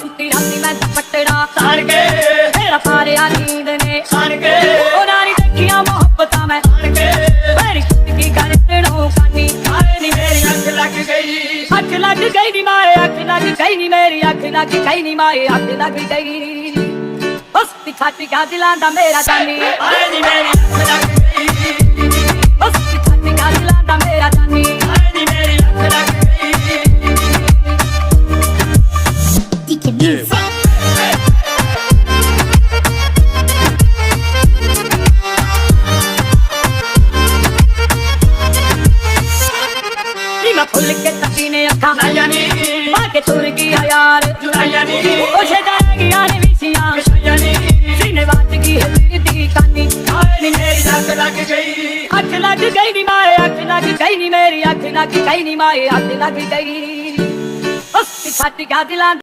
सुती राती मैं दुपट्टा तार के मेरा पारिया नींद ने तार के नारी देखिया मोहब्बत मैं तार के मेरी खुद की गलतों कानी आए नी मेरी अख लग गई अख लग गई नी माए अख लग गई नी मेरी अख लग गई नी माए अख लग गई बस छाती का दिलांदा मेरा जानी आए नी मेरी अख लग गई बस छाती का दिलांदा मेरा जानी आए नी मेरी अख लग गई मैं फुल के तसीने अखा नयनी मां के तुर गया यार जुनयनी ओशे जाएगी यानी विसियां नयनी सीने बात की है मेरी दी कानी आए नी मेरी अख लग गई अख लग गई नी माए अख लग गई नी मेरी अख लग गई नी माए अख लग गई बस छाती का दिलांदा